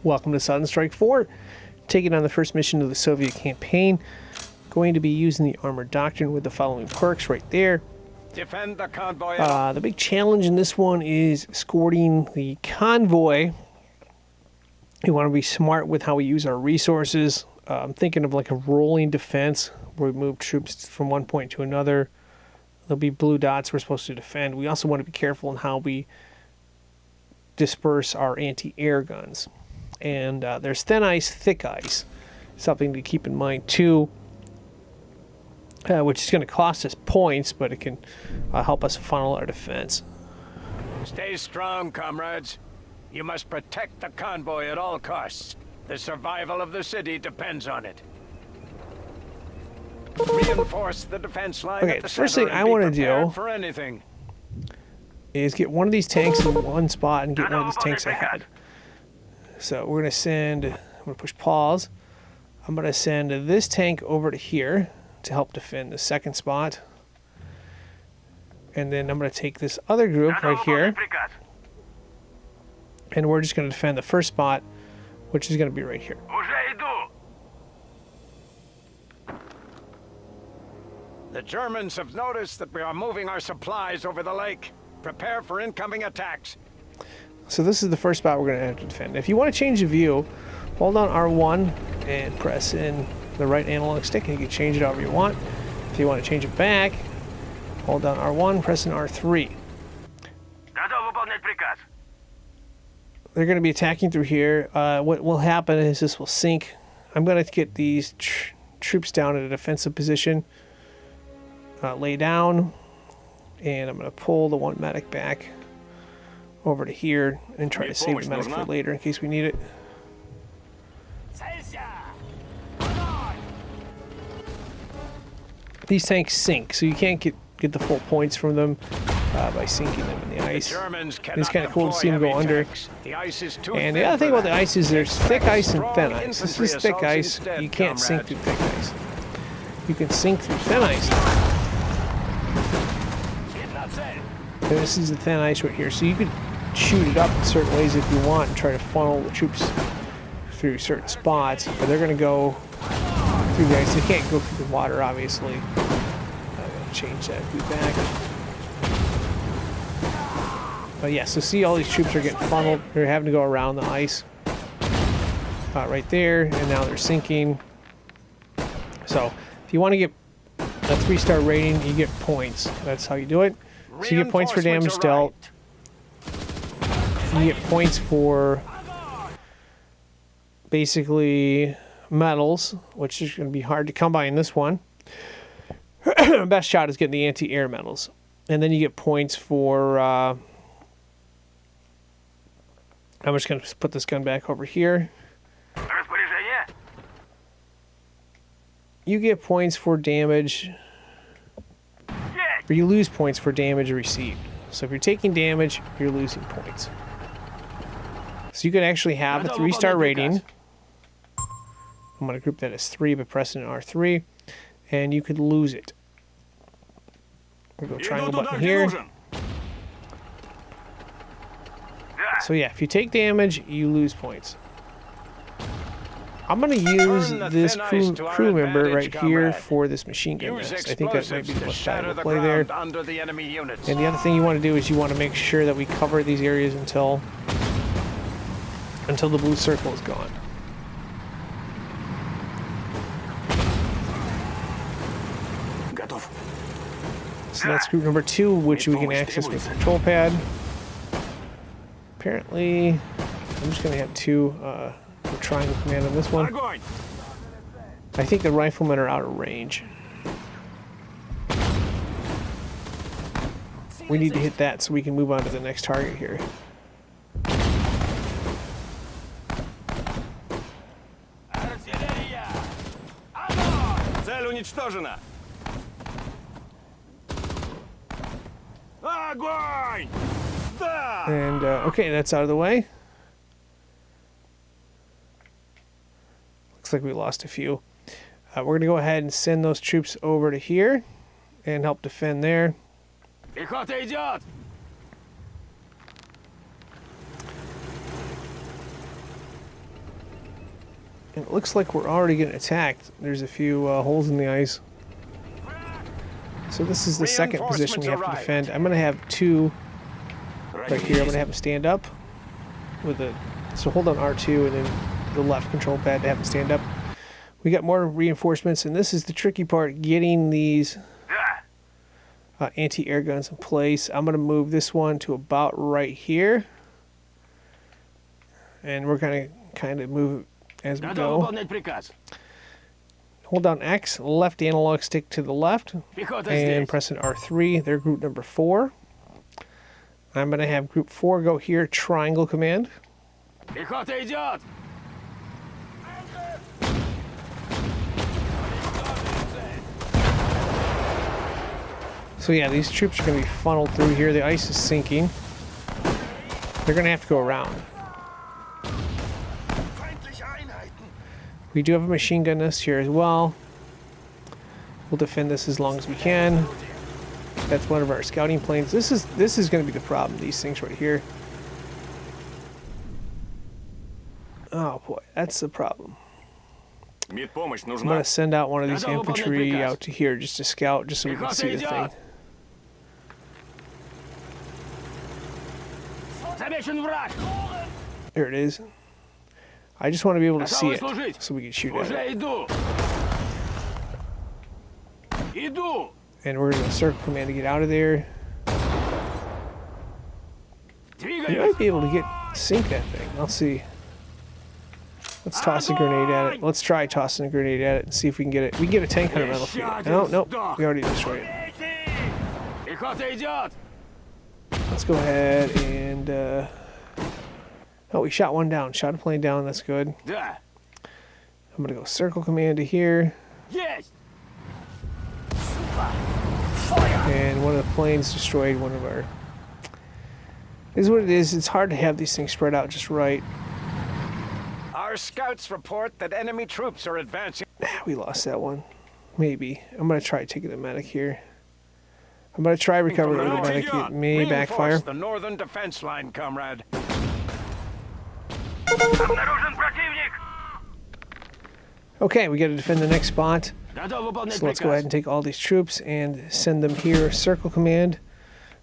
Welcome to Sudden Strike 4, taking on the first mission of the Soviet campaign. Going to be using the armored doctrine with the following perks right there. Defend the convoy. The big challenge in this one is escorting the convoy. We want to be smart with how we use our resources. I'm thinking of like a rolling defense where we move troops from one point to another. There'll be blue dots we're supposed to defend. We also want to be careful in how we disperse our anti-air guns. And there's thin ice, thick ice. Something to keep in mind too, which is going to cost us points, but it can help us funnel our defense. Stay strong, comrades. You must protect the convoy at all costs. The survival of the city depends on it. Reinforce the defense line. Okay, at the first center thing I and be want to prepared do for anything is get one of these tanks in one spot and get one of these tanks ahead. So we're going to send, I'm going to push pause. I'm going to send this tank over to here to help defend the second spot. And then I'm going to take this other group right here. And we're just going to defend the first spot, which is going to be right here. The Germans have noticed that we are moving our supplies over the lake. Prepare for incoming attacks. So this is the first spot we're going to have to defend. If you want to change the view, hold down R1 and press in the right analog stick, and you can change it however you want. If you want to change it back, hold down R1, press in R3. They're going to be attacking through here. What will happen is this will sink. I'm going to get these troops down in a defensive position. Lay down, and I'm going to pull the one medic back over to here and try to save the medic for later in case we need it. These tanks sink, so you can't get the full points from them by sinking them in the ice. It's kind of cool to see them go under. And the other thing about the ice is there's thick ice and thin ice. This is thick ice. You can't sink through thick ice. You can sink through thin ice. And this is the thin ice right here, so you could shoot it up in certain ways if you want and try to funnel the troops through certain spots, but they're going to go through the ice. They can't go through the water, obviously. I'm going to change that view back. But yeah, so see all these troops are getting funneled. They're having to go around the ice right there, and now they're sinking. So if you want to get a 3-star rating, you get points. That's how you do it. So you get points for damage dealt. You get points for basically medals, which is going to be hard to come by in this one. Best shot is getting the anti-air medals. And then you get points for... I'm just going to put this gun back over here. You get points for damage... or you lose points for damage received. So if you're taking damage, you're losing points. So you can actually have a 3-star rating. I'm going to group that as 3 by pressing R3. And you could lose it. We'll go triangle button here. So yeah, if you take damage, you lose points. I'm going to use this crew member right here for this machine gun nest. I think that might be the most valuable play there. And the other thing you want to do is you want to make sure that we cover these areas until the blue circle is gone. So that's group number 2, which we can access with the control pad. Apparently, I'm just going to have 2... triangle command on this one. I think the riflemen are out of range. We need to hit that so we can move on to the next target here. Цель уничтожена. Огонь! Да! And okay, that's out of the way. Looks like we lost a few. We're going to go ahead and send those troops over to here and help defend there. Пехота идет! And it looks like we're already getting attacked. There's a few holes in the ice. So this is the second position we have to defend. I'm going to have two right here. I'm going to have them stand up with a... So hold on R2 and then the left control pad to have them stand up. We got more reinforcements, and this is the tricky part, getting these anti-air guns in place. I'm going to move this one to about right here. And we're going to kind of move it as we go. Hold down X, left analog stick to the left, and press an R3. They're group number 4. I'm going to have group 4 go here, triangle command. So yeah, these troops are going to be funneled through here. The ice is sinking. They're going to have to go around. We do have a machine gun nest here as well. We'll defend this as long as we can. That's one of our scouting planes. This is going to be the problem, these things right here. Oh boy, that's the problem. I'm going to send out one of these infantry out to here just to scout, just so we can see the thing. There it is. I just want to be able to see it so we can shoot at it. And we're going to circle command to get out of there. You might be able to sink that thing. I'll see. Let's toss a grenade at it. Let's try tossing a grenade at it and see if we can get it. We can get a tank on a battlefield. No, no, we already destroyed it. Let's go ahead and... Oh, we shot one down. Shot a plane down. That's good. I'm going to go circle command to here. And one of the planes destroyed one of our... This is what it is. It's hard to have these things spread out just right. Our scouts report that enemy troops are advancing. We lost that one. Maybe. I'm going to try taking the medic here. I'm going to try recovering the medic. It may backfire. The northern defense line, comrade. Okay, we got to defend the next spot. So let's go ahead and take all these troops and send them here. Circle command.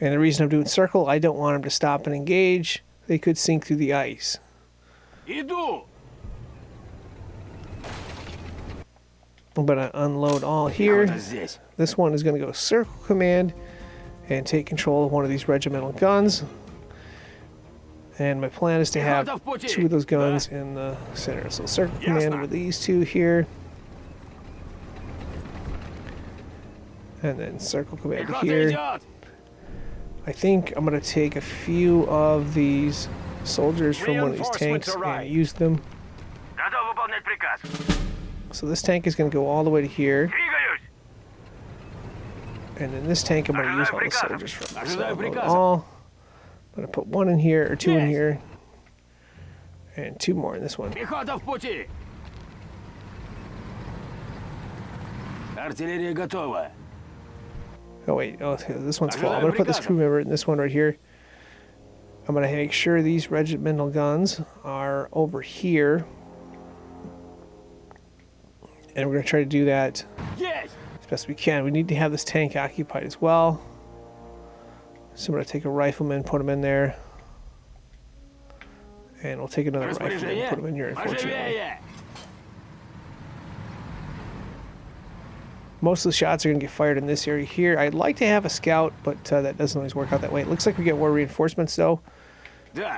And the reason I'm doing circle, I don't want them to stop and engage. They could sink through the ice. I'm going to unload all here. This one is going to go circle command and take control of one of these regimental guns. And my plan is to have 2 of those guns in the center. So circle command with these 2 here. And then circle command here. I think I'm going to take a few of these soldiers from one of these tanks and use them. So this tank is going to go all the way to here. And then this tank I'm going to use all the soldiers from. So I'm going to put 1 in here, or 2 in here. And 2 more in this one. Oh wait, oh, this one's full. I'm going to put this crew member in this one right here. I'm going to make sure these regimental guns are over here. And we're going to try to do that as best we can. We need to have this tank occupied as well. So I'm going to take a rifleman, put him in there. And we'll take another rifleman and put him in here, unfortunately. Most of the shots are going to get fired in this area here. I'd like to have a scout, but that doesn't always work out that way. It looks like we get more reinforcements, though.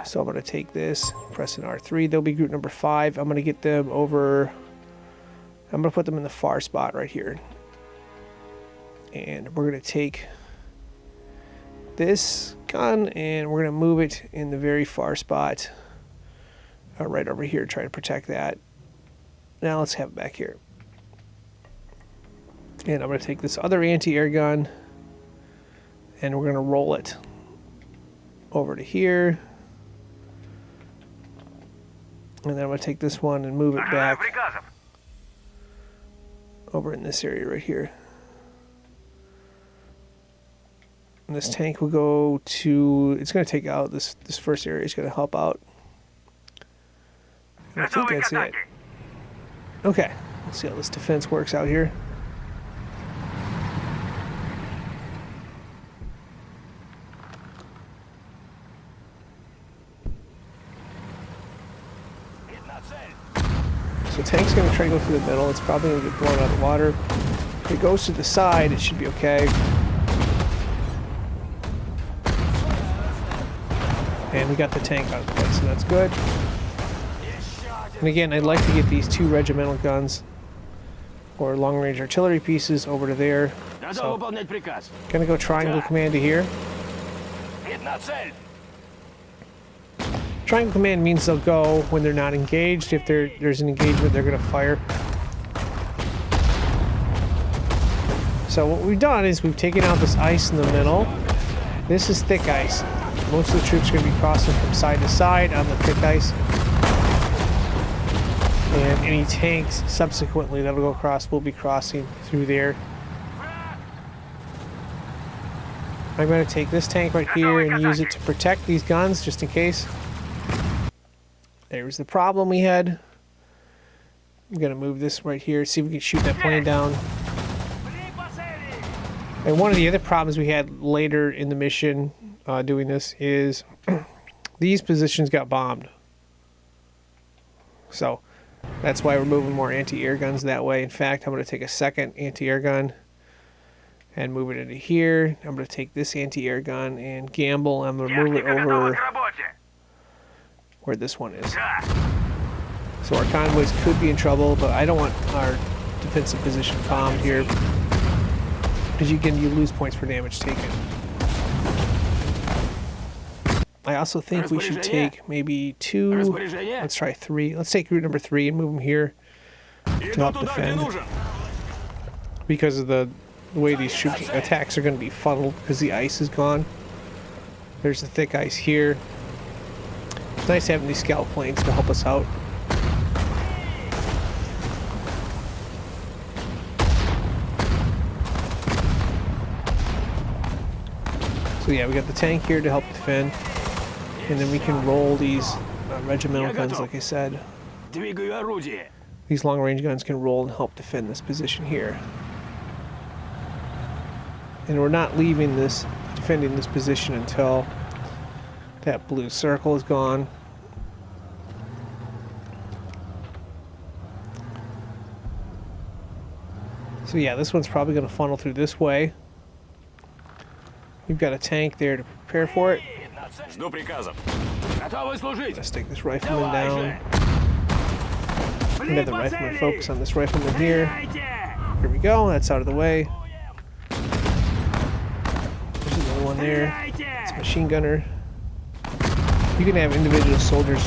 So I'm going to take this, press an R3. They'll be group number 5. I'm going to get them over... I'm going to put them in the far spot right here. And we're going to take this gun and we're going to move it in the very far spot. Right over here, try to protect that. Now let's have it back here. And I'm going to take this other anti-air gun and we're going to roll it over to here. And then I'm going to take this one and move it back over in this area right here. And this tank will go to... It's going to take out this first area. It's going to help out. And I think that's it. Okay, let's see how this defense works out here. So tank's going to try to go through the middle. It's probably going to get blown out of the water. If it goes to the side, it should be okay. And we got the tank out of the way, so that's good. And again, I'd like to get these 2 regimental guns or long-range artillery pieces over to there. So, gonna go triangle command to here. Triangle command means they'll go when they're not engaged. If there's an engagement, they're gonna fire. So what we've done is we've taken out this ice in the middle. This is thick ice. Most of the troops are going to be crossing from side to side on the thick ice. And any tanks subsequently that'll go across will be crossing through there. I'm going to take this tank right here and use it to protect these guns just in case. There's the problem we had. I'm going to move this right here, see if we can shoot that plane down. And one of the other problems we had later in the mission doing this is these positions got bombed. So that's why we're moving more anti-air guns that way. In fact, I'm going to take a second anti-air gun and move it into here. I'm going to take this anti-air gun and gamble. I'm going to move it over where this one is. So our convoys could be in trouble, but I don't want our defensive position bombed here, because you lose points for damage taken. I also think we should take maybe 2, let's try 3. Let's take route number 3 and move them here to help defend. Because of the way these troop attacks are going to be funneled, because the ice is gone. There's the thick ice here. It's nice having these scout planes to help us out. So yeah, we got the tank here to help defend. And then we can roll these regimental guns, like I said. These long-range guns can roll and help defend this position here. And we're not leaving this, defending this position until that blue circle is gone. So yeah, this one's probably going to funnel through this way. We've got a tank there to prepare for it. Let's take this rifleman down. Another rifleman, focus on this rifleman here. Here we go, that's out of the way. There's another one there. It's a machine gunner. You can have individual soldiers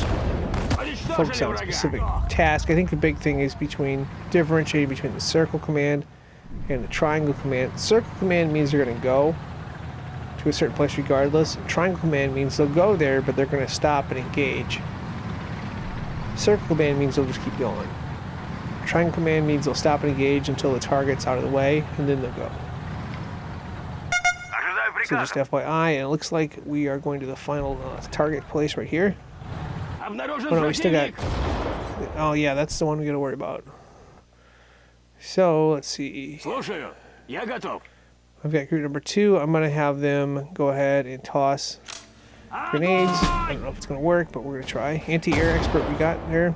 focus on a specific task. I think the big thing is differentiating between the circle command and the triangle command. Circle command means they're going to go to a certain place regardless. Triangle command means they'll go there, but they're going to stop and engage. Circle command means they'll just keep going. Triangle command means they'll stop and engage until the target's out of the way, and then they'll go. So just FYI, and it looks like we are going to the final target place right here. Oh no, we still got... Oh yeah, that's the one we got to worry about. So, let's see. I've got group number 2. I'm going to have them go ahead and toss grenades. I don't know if it's going to work, but we're going to try. Anti-air expert we got there.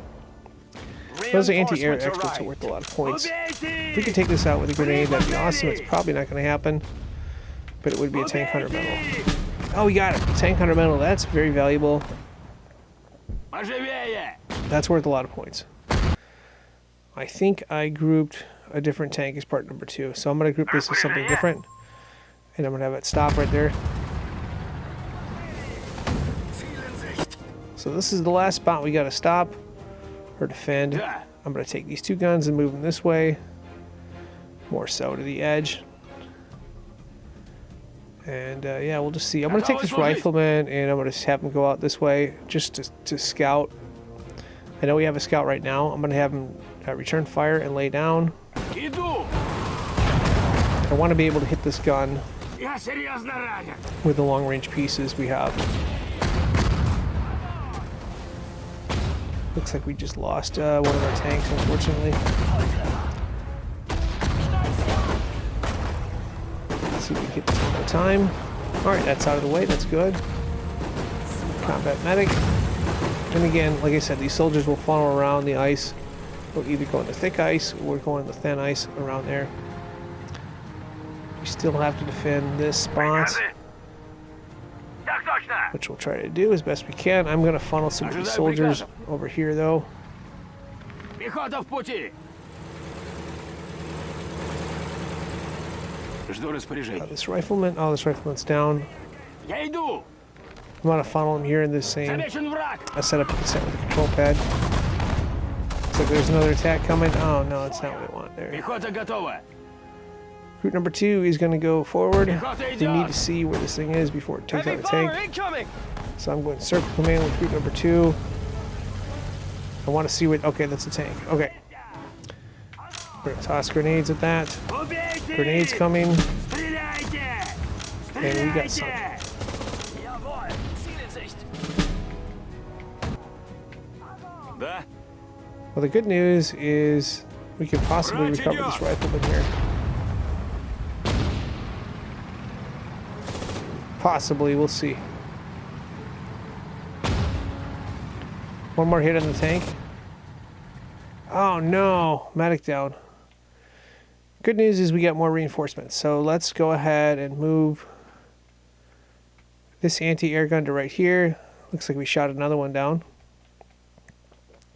Those are anti-air experts are worth a lot of points. If we could take this out with a grenade, that'd be awesome. It's probably not going to happen, but it would be a tank hunter medal. Oh, we got it. Tank hunter medal. That's very valuable. That's worth a lot of points. I think I grouped a different tank as part number 2. So I'm going to group this as something different. And I'm going to have it stop right there. So this is the last spot we got to stop or defend. I'm going to take these 2 guns and move them this way. More so to the edge. And yeah, we'll just see. I'm going to take this rifleman and I'm going to have him go out this way just to scout. I know we have a scout right now. I'm going to have him return fire and lay down. I want to be able to hit this gun with the long range pieces we have. Looks like we just lost one of our tanks, unfortunately. Let's see if we can get this one more time. Alright, that's out of the way. That's good. Combat medic. And again, like I said, these soldiers will funnel around the ice. They'll either go in the thick ice or go in the thin ice around there. We still have to defend this spot, which we'll try to do as best we can. I'm going to funnel some of these soldiers over here, though. Пехота в пути. Жду распоряжений. This rifleman. Oh, this rifleman's down. Я иду. I'm going to funnel him here in this same. Замечен враг. I set up a set with the control pad. Looks like there's another attack coming. Oh no, that's not what I want there. Пехота готова. Recruit number 2 is going to go forward. We need to see where this thing is before it takes out a tank. incoming! So I'm going circle command with recruit number 2. I want to see what. Okay, that's a tank. Okay. We're going to toss grenades at that. Grenades coming. And we got some. Да? Well, the good news is we could possibly recover this rifleman here. Possibly, we'll see. One more hit on the tank. Oh no, medic down. Good news is we got more reinforcements, so let's go ahead and move this anti-air gun to right here. Looks like we shot another one down.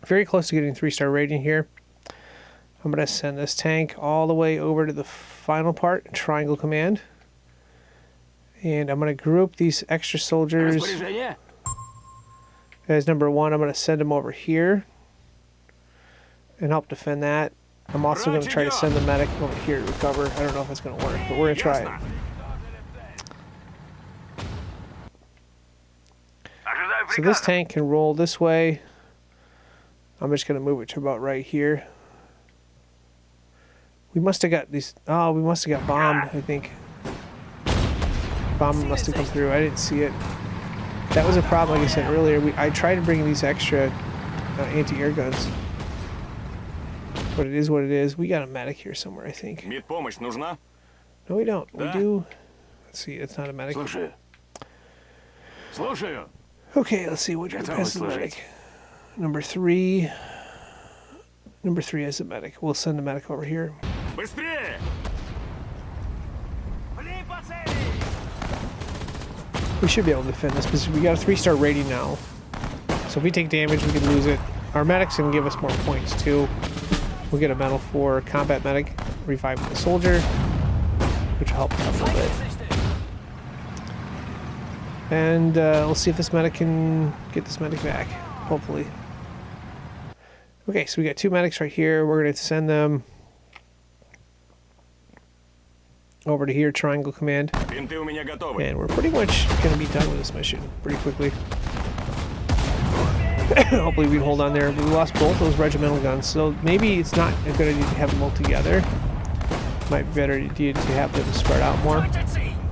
Very close to getting 3-star rating here. I'm going to send this tank all the way over to the final part, triangle command. And I'm going to group these extra soldiers Распоряжение. as number 1. I'm going to send them over here and help defend that. I'm also going to try to send the medic over here to recover. I don't know if it's going to work, but we're going to try it. So this tank can roll this way. I'm just going to move it to about right here. We must have got these. Oh, we must have got bombed, I think. Bomb must have come through. I didn't see it. That was a problem, like I said earlier. I tried to bring these extra anti-air guns. But it is what it is. We got a medic here somewhere, I think. Медпомощь нужна? No, we don't. We Да. do. Let's see. It's not a medic. Слушаю. Слушаю. Okay, let's see. What has the medic? Number 3. Number 3 has a medic. We'll send the medic over here. Быстрее! We should be able to defend this because we got a 3-star rating now. So if we take damage, we can lose it. Our medic's gonna give us more points too. We'll get a medal for combat medic, reviving the soldier, which will help out a little bit. And we'll see if this medic can get this medic back, hopefully. Okay, so we got 2 medics right here. We're going to send them over to here, triangle command. Бинты у меня готовы. And we're pretty much going to be done with this mission pretty quickly. Hopefully we can hold on there. We lost both those regimental guns, so maybe it's not a good idea to have them all together. Might be better idea to have them spread out more.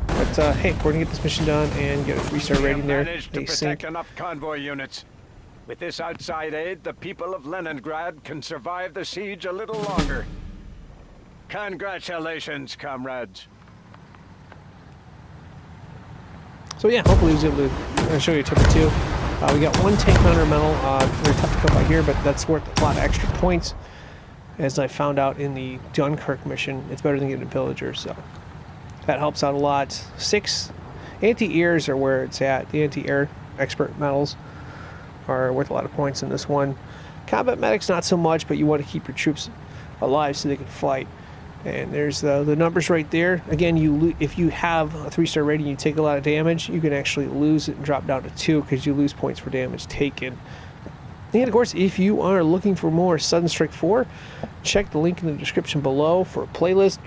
But hey, we're going to get this mission done and get a 3-star rating there. Managed to protect enough convoy units. With this outside aid, the people of Leningrad can survive the siege a little longer. Congratulations, comrades. So yeah, hopefully we was able to show you a tip or two. We got 1 tank hunter medal. Very tough to come by here, but that's worth a lot of extra points. As I found out in the Dunkirk mission, it's better than getting a pillager, so that helps out a lot. 6 anti-airs are where it's at. The anti-air expert medals are worth a lot of points in this one. Combat medics not so much, but you want to keep your troops alive so they can fight. And there's the numbers right there. Again, if you have a 3-star rating, you take a lot of damage, you can actually lose it and drop down to 2 because you lose points for damage taken. And of course, if you are looking for more Sudden Strike 4, check the link in the description below for a playlist.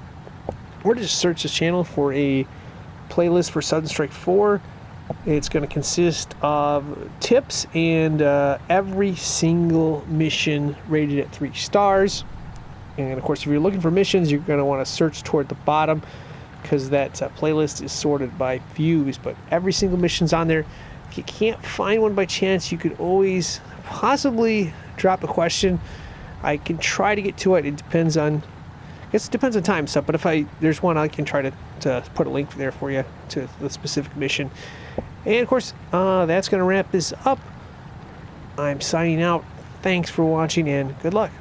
Or just search this channel for a playlist for Sudden Strike 4. It's going to consist of tips and every single mission rated at 3 stars. And of course, if you're looking for missions, you're going to want to search toward the bottom because that playlist is sorted by views. But every single mission's on there. If you can't find one by chance, you could always possibly drop a question. I can try to get to it. It depends on, I guess it depends on time stuff, but if there's one, I can try to put a link there for you to the specific mission. And of course, that's going to wrap this up. I'm signing out. Thanks for watching and good luck.